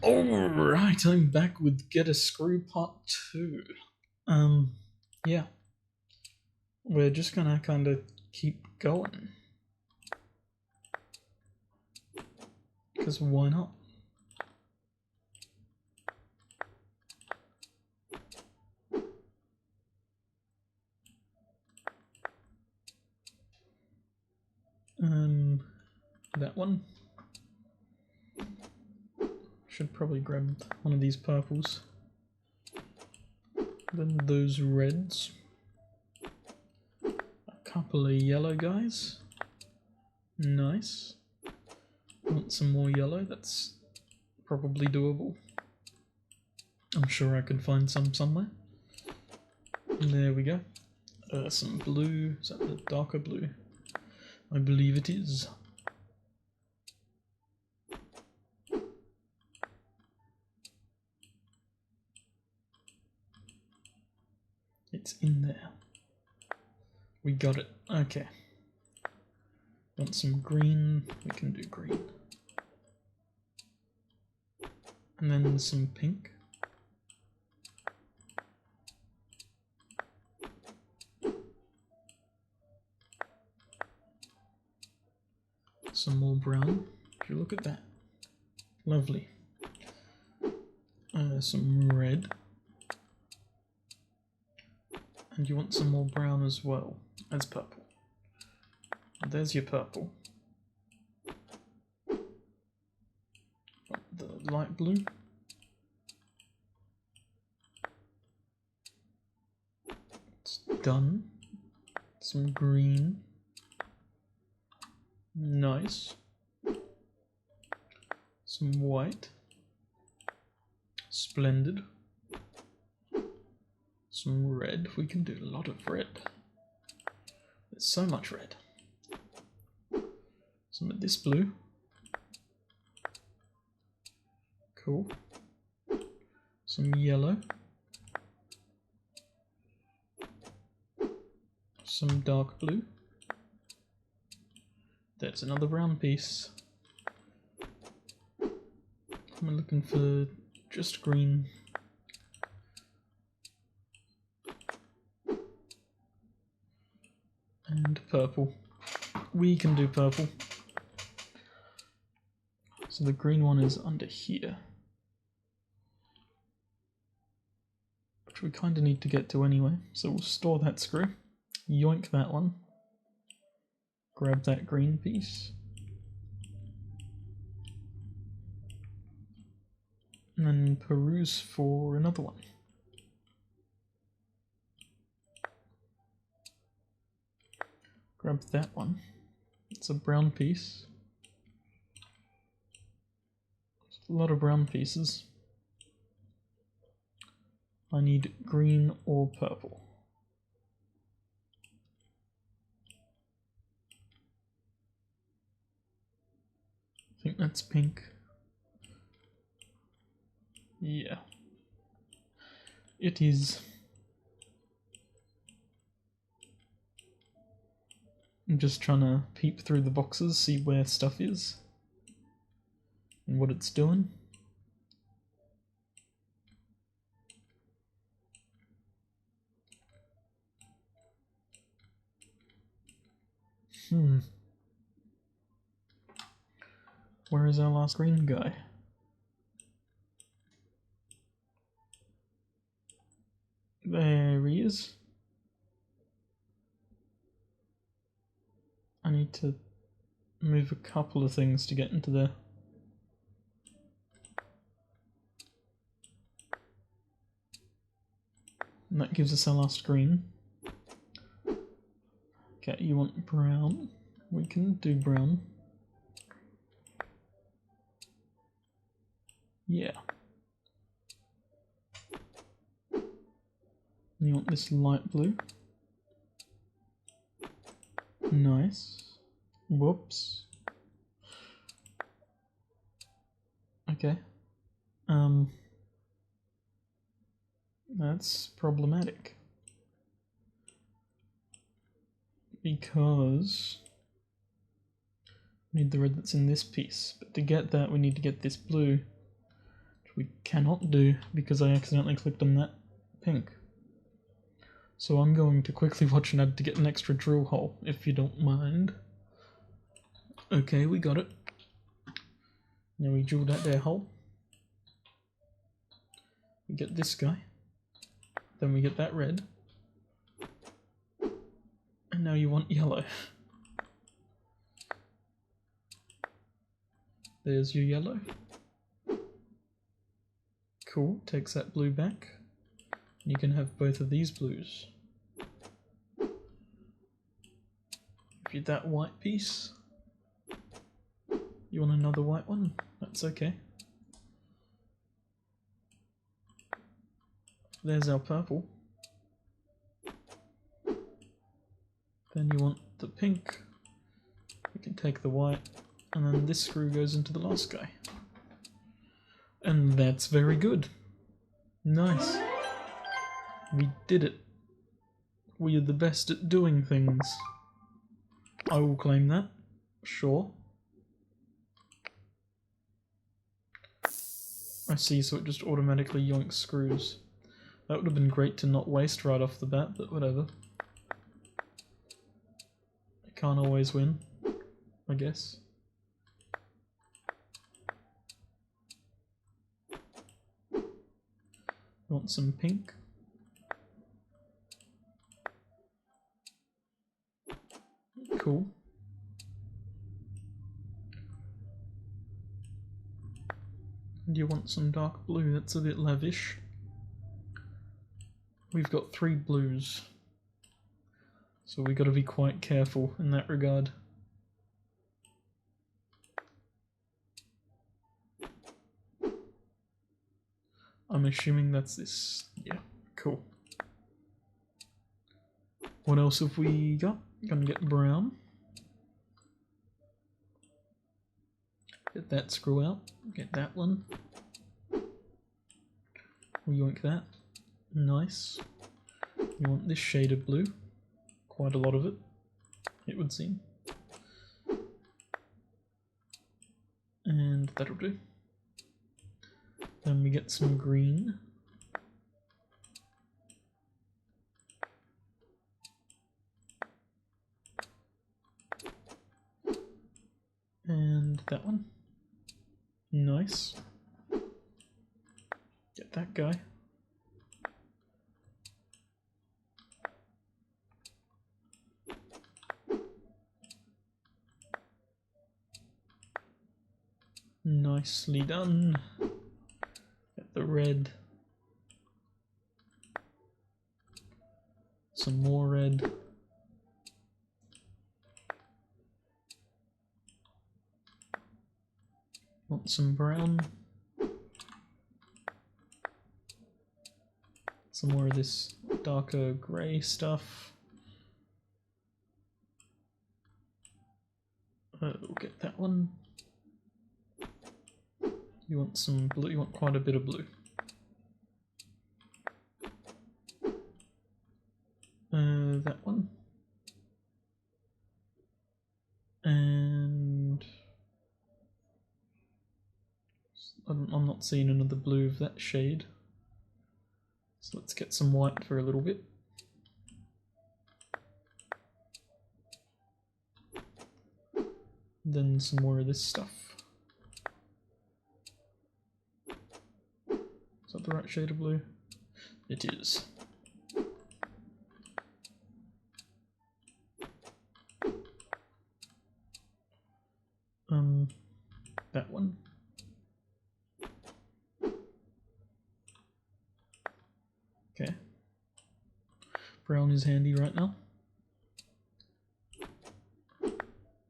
Alright, I'm back with Get a Screw Part 2. Yeah. We're just gonna kind of keep going. Because why not? That one. Should probably grab one of these purples. Then those reds. A couple of yellow guys. Nice. Want some more yellow? That's probably doable. I'm sure I could find some somewhere. There we go. Some blue. Is that the darker blue? I believe it is. It's in there. We got it. Okay. Want some green? We can do green. And then some pink. Some more brown. Would you look at that? Lovely. Some red. And you want some more brown as well. As purple. There's your purple. The light blue. It's done. Some green. Nice. Some white. Splendid. Some red. We can do a lot of red. There's so much red. Some of this blue. Cool. Some yellow. Some dark blue. There's another brown piece. I'm looking for just green. And purple. We can do purple. So the green one is under here. Which we kind of need to get to anyway. So we'll store that screw. Yoink that one. Grab that green piece. And then peruse for another one. Grab that one. It's a brown piece. It's a lot of brown pieces. I need green or purple. I think that's pink. Yeah. It is. I'm just trying to peep through the boxes, see where stuff is. And what it's doing. Where is our last green guy? There he is. I need to move a couple of things to get into there. And that gives us our last green. Okay, you want brown? We can do brown. Yeah. You want this light blue. Nice. Whoops. Okay. That's problematic. Because we need the red that's in this piece. But to get that, we need to get this blue. we cannot do because I accidentally clicked on that pink. So I'm going to quickly watch an ad to get an extra drill hole, if you don't mind. Okay, we got it. Now we drill that there hole. We get this guy. Then we get that red. And now you want yellow. There's your yellow. Cool, takes that blue back. You can have both of these blues. If you're that white piece, you want another white one? That's okay. There's our purple. Then you want the pink. You can take the white, and then this screw goes into the last guy. And that's very good. Nice. We did it. We are the best at doing things. I will claim that. Sure. I see, so it just automatically yoinks screws. That would have been great to not waste right off the bat, but whatever. I can't always win, I guess. Want some pink? Cool. Do you want some dark blue? That's a bit lavish. We've got 3 blues, so we got to be quite careful in that regard. I'm assuming that's this. Yeah, cool. What else have we got? Gonna get brown. Get that screw out. Get that one. We yoink that. Nice. You want this shade of blue. Quite a lot of it, it would seem. And that'll do. Then we get some green. And that one. Nice. Get that guy. Nicely done. Get the red. Some more red. Want some brown. Some more of this darker grey stuff. We'll get that one. You want some blue, you want quite a bit of blue. That one. And I'm not seeing another blue of that shade. So let's get some white for a little bit. Then some more of this stuff. Is that the right shade of blue? It is. That one. Okay. Brown is handy right now.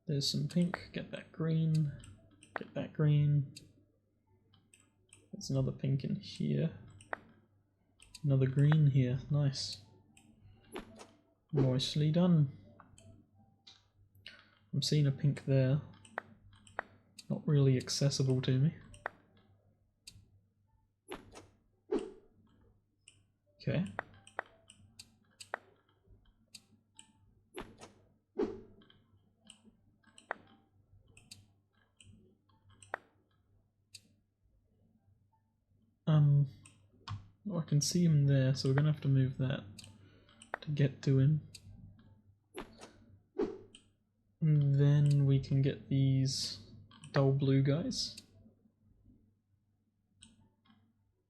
There's some pink, get that green, get that green. There's another pink in here. Another green here, nice. Nicely done. I'm seeing a pink there. Not really accessible to me. Okay. Oh, I can see him there, so we're gonna have to move that to get to him. And then we can get these dull blue guys.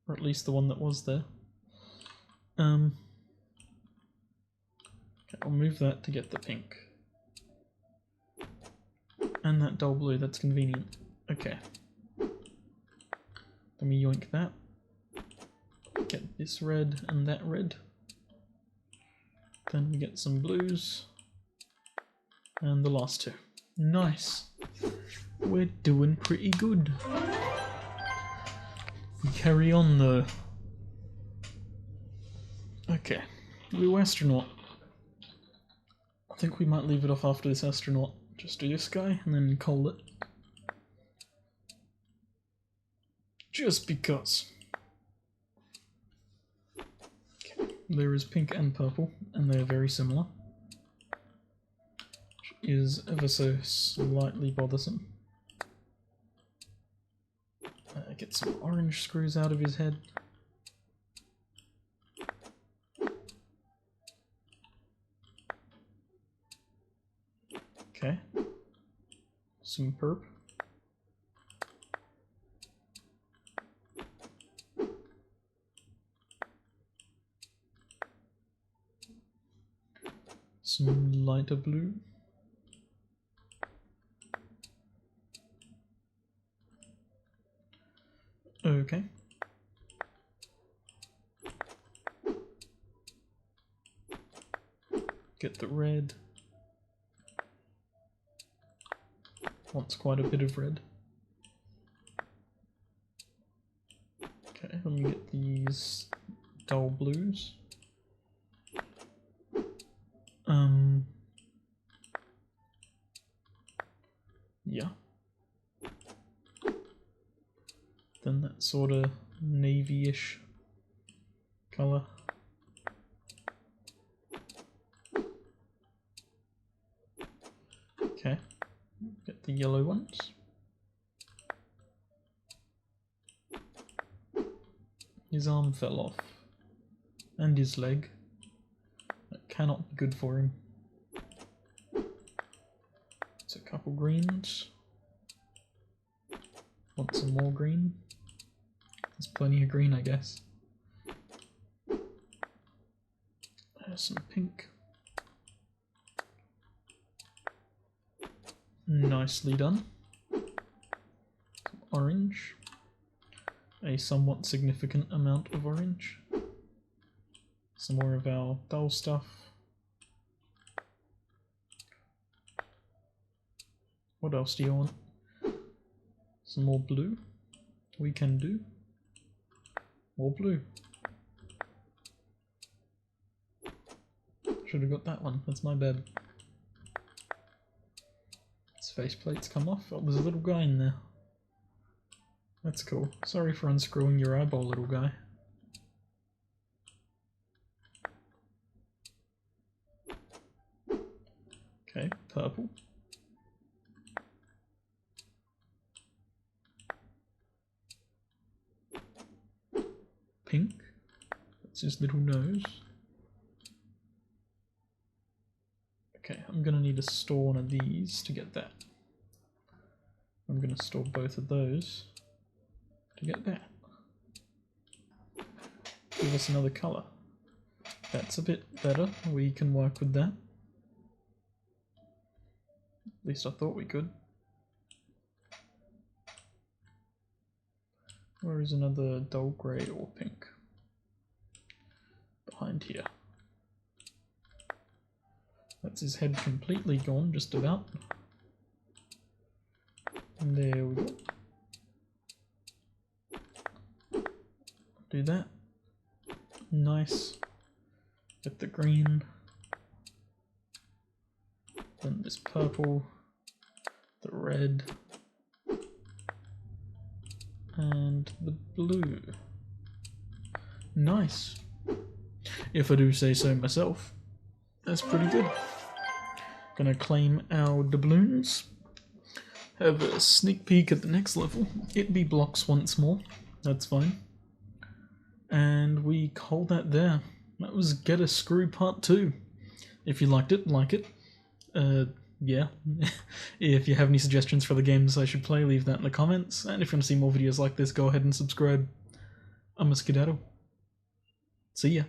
Or at least the one that was there. Okay, I'll move that to get the pink. And that dull blue, that's convenient. Okay. Let me yoink that. Get this red and that red. Then we get some blues. And the last two. Nice. We're doing pretty good. We carry on though. Okay. Blue astronaut. I think we might leave it off after this astronaut. Just do this guy and then call it. Just because. Okay. There is pink and purple, and they are very similar. Which is ever so slightly bothersome. Get some orange screws out of his head. Okay. Some perp. Some lighter blue. Okay. Get the red. Wants quite a bit of red. Okay, let me get these dull blues. Yeah. Then that sort of navy-ish colour. Okay, get the yellow ones. His arm fell off. And his leg. That cannot be good for him. It's a couple greens. Want some more green? There's plenty of green, I guess. There's some pink. Nicely done. Some orange. A somewhat significant amount of orange. Some more of our dull stuff. What else do you want? Some more blue. We can do. More blue. Should have got that one. That's my bad. His faceplates come off. Oh, there's a little guy in there. That's cool. Sorry for unscrewing your eyeball, little guy. Okay, purple. Pink. That's his little nose. Okay, I'm gonna need to store one of these to get that. I'm gonna store both of those to get that. Give us another colour. That's a bit better. We can work with that. At least I thought we could. Where is another dull grey or pink? Behind here. That's his head completely gone, just about. And there we go. Do that. Nice. Get the green. Then this purple. The red. And the blue. Nice. If I do say so myself. That's pretty good. Gonna claim our doubloons. Have a sneak peek at the next level. It be blocks once more. That's fine. And we call that there. That was Get a Screw Part 2. If you liked it, like it. Yeah. If you have any suggestions for the games I should play, leave that in the comments. And if you want to see more videos like this, go ahead and subscribe. I'm a skedaddle. See ya.